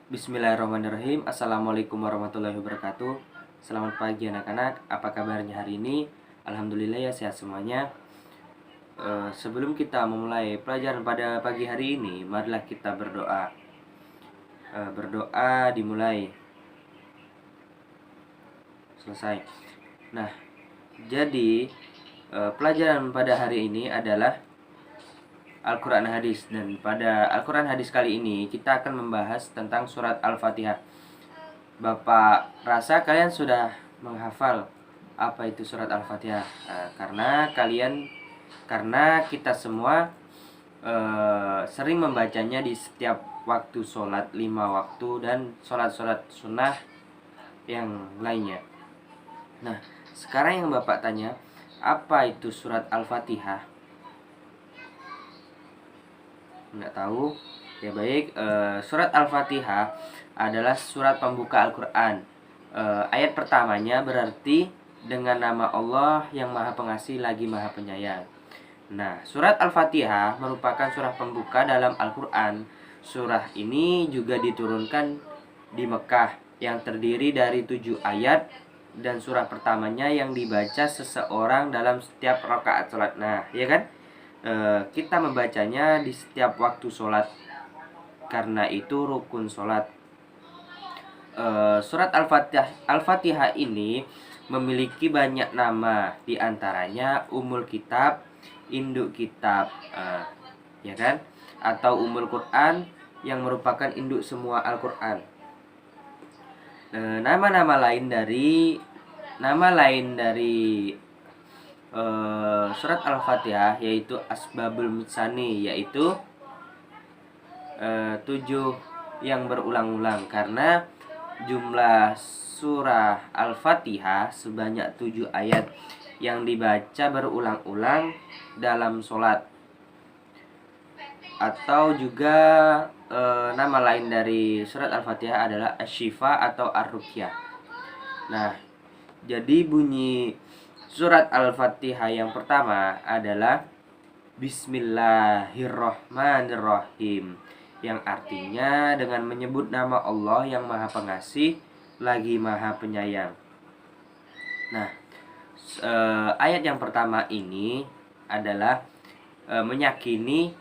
Bismillahirrahmanirrahim. Assalamualaikum warahmatullahi wabarakatuh. Selamat pagi anak-anak. Apa kabarnya hari ini? Alhamdulillah ya, sehat semuanya. Sebelum kita memulai pelajaran pada pagi hari ini, marilah kita berdoa. Berdoa dimulai. Selesai. Nah, jadi pelajaran pada hari ini adalah Al-Quran Hadis. Dan pada Al-Quran Hadis kali ini kita akan membahas tentang surat Al-Fatihah. Bapak rasa kalian sudah menghafal apa itu surat Al-Fatihah. Karena kita semua sering membacanya di setiap waktu sholat 5 waktu dan sholat-sholat sunnah yang lainnya. Nah, sekarang yang Bapak tanya, apa itu surat Al-Fatihah? Nggak tahu? Ya baik, surat Al-Fatihah adalah surat pembuka Al-Quran. Ayat pertamanya berarti dengan nama Allah yang Maha Pengasih lagi Maha Penyayang. Nah, surat Al-Fatihah merupakan surah pembuka dalam Al-Quran. Surah ini juga diturunkan di Mekah yang terdiri dari 7 ayat, dan surah pertamanya yang dibaca seseorang dalam setiap rakaat sholat. Nah, ya kan? Kita membacanya di setiap waktu sholat, karena itu rukun sholat. Surat Al-Fatihah ini memiliki banyak nama, diantaranya Ummul Kitab, induk kitab, ya kan? Atau Ummul Quran yang merupakan induk semua Al-Quran. Nama lain dari surat Al-Fatihah yaitu Asbabul Mitsani, yaitu 7 yang berulang-ulang, karena jumlah surah Al-Fatihah sebanyak 7 ayat yang dibaca berulang-ulang dalam sholat. Atau juga nama lain dari surat Al-Fatihah adalah Asy-Syifa atau Ar-Ruqyah. Nah, jadi bunyi surat Al-Fatihah yang pertama adalah Bismillahirrohmanirrohim, yang artinya dengan menyebut nama Allah yang Maha Pengasih lagi Maha Penyayang. Nah, ayat yang pertama ini adalah meyakini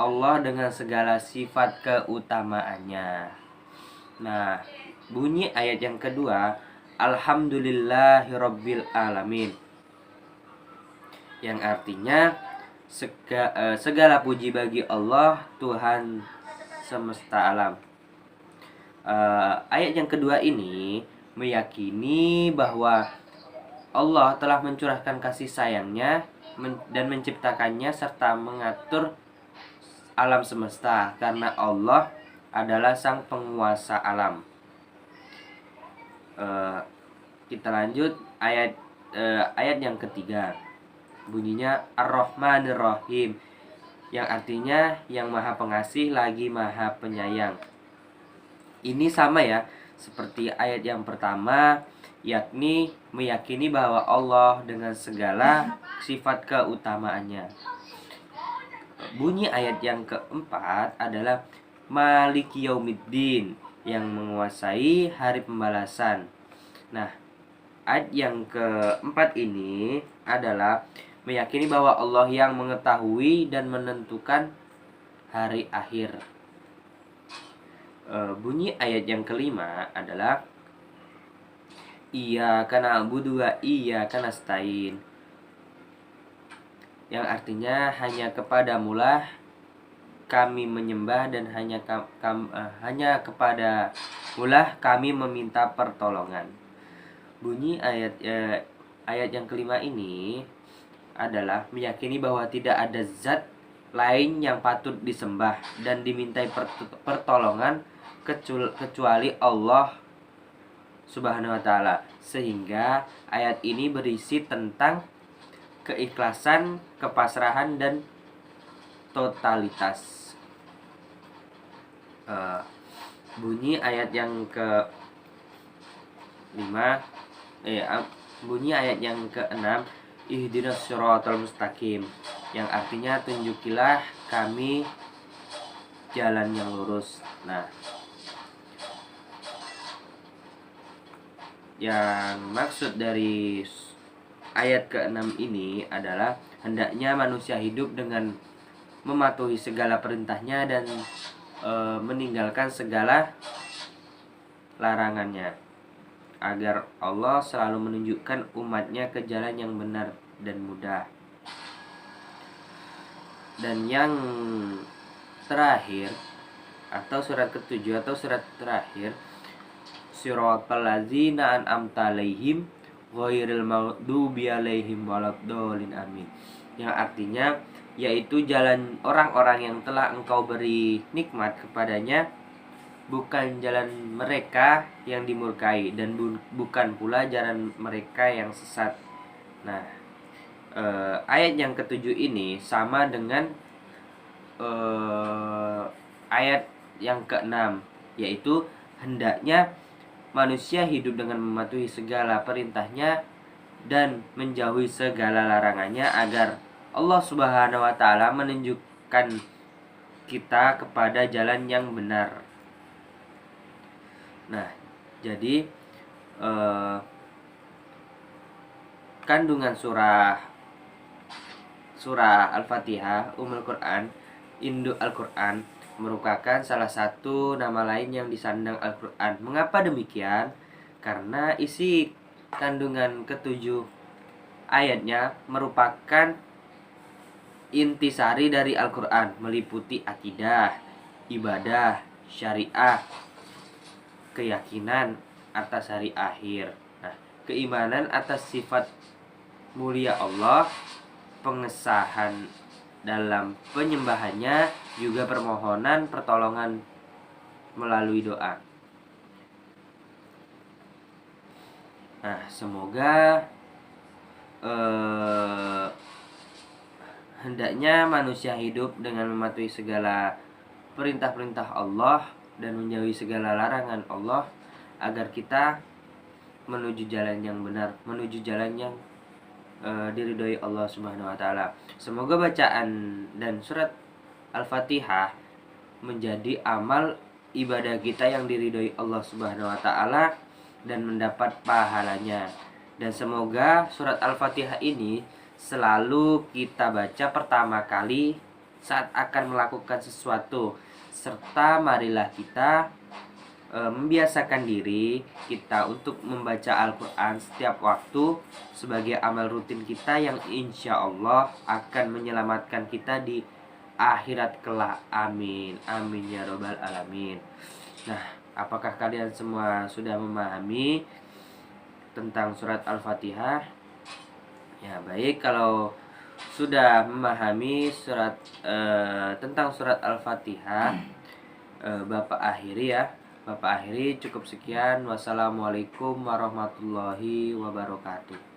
Allah dengan segala sifat keutamaannya. Nah, bunyi ayat yang kedua Alhamdulillahirabbil alamin, yang artinya segala puji bagi Allah, Tuhan semesta alam. Ayat yang kedua ini meyakini bahwa Allah telah mencurahkan kasih sayangnya dan menciptakannya serta mengatur alam semesta, karena Allah adalah sang penguasa alam. Kita lanjut ayat yang ketiga, bunyinya Ar-Rahmanir-Rahim, yang artinya yang Maha Pengasih lagi Maha Penyayang. Ini sama ya seperti ayat yang pertama, yakni meyakini bahwa Allah dengan segala sifat keutamaannya. Bunyi ayat yang keempat adalah Maliki Yaumiddin, yang menguasai hari pembalasan. Nah, ayat yang keempat ini adalah meyakini bahwa Allah yang mengetahui dan menentukan hari akhir. Bunyi ayat yang kelima adalah Iyyaka na'budu wa iyyaka nasta'in, yang artinya hanya kepadamulah kami menyembah dan hanya kepadamulah kami meminta pertolongan. Bunyi ayat yang kelima ini adalah meyakini bahwa tidak ada zat lain yang patut disembah dan dimintai pertolongan kecuali Allah Subhanahu wa ta'ala. Sehingga ayat ini berisi tentang keikhlasan, kepasrahan, dan totalitas. Bunyi ayat yang bunyi ayat yang ke-6 Ihdinas shiratal mustaqim, yang artinya tunjukilah kami jalan yang lurus. Nah, Yang maksud dari ayat ke-6 ini adalah hendaknya manusia hidup dengan mematuhi segala perintahnya dan meninggalkan segala larangannya, agar Allah selalu menunjukkan umatnya ke jalan yang benar dan mudah. Dan yang terakhir atau surat ke-7 atau surat terakhir, siratal ladzina an'amta 'alaihim ghairil maghdubi 'alaihim waladdallin, amin. Yang artinya yaitu jalan orang-orang yang telah Engkau beri nikmat kepadanya, bukan jalan mereka yang dimurkai, dan bukan pula jalan mereka yang sesat. Nah, ayat yang ke-7 ini sama dengan ayat yang ke-6, yaitu hendaknya manusia hidup dengan mematuhi segala perintahnya dan menjauhi segala larangannya, agar Allah Subhanahu wa taala menunjukkan kita kepada jalan yang benar. Nah, jadi kandungan surah Al-Fatihah, Ummul Quran, induk Al-Quran, merupakan salah satu nama lain yang disandang Al-Quran. Mengapa demikian? Karena isi kandungan ke-7 ayatnya merupakan intisari dari Al-Quran, meliputi akidah, ibadah, syariah, keyakinan atas hari akhir, keimanan atas sifat mulia Allah, pengesahan dalam penyembahannya, juga permohonan pertolongan melalui doa. Nah, semoga hendaknya manusia hidup dengan mematuhi segala perintah-perintah Allah dan menjauhi segala larangan Allah, agar kita menuju jalan yang benar, menuju jalan yang diridhoi Allah Subhanahu wa taala. Semoga bacaan dan surat Al-Fatihah menjadi amal ibadah kita yang diridhoi Allah Subhanahu wa taala dan mendapat pahalanya. Dan semoga surat Al-Fatihah ini selalu kita baca pertama kali saat akan melakukan sesuatu, serta marilah kita membiasakan diri kita untuk membaca Al-Quran setiap waktu sebagai amal rutin kita yang insya Allah akan menyelamatkan kita di akhirat kelak. Amin, amin ya robbal alamin. Nah, apakah kalian semua sudah memahami tentang surat Al-Fatihah? Ya, baik, kalau sudah memahami tentang surat Al-Fatihah, Bapak akhiri ya. Bapak akhiri cukup sekian. Wassalamualaikum warahmatullahi wabarakatuh.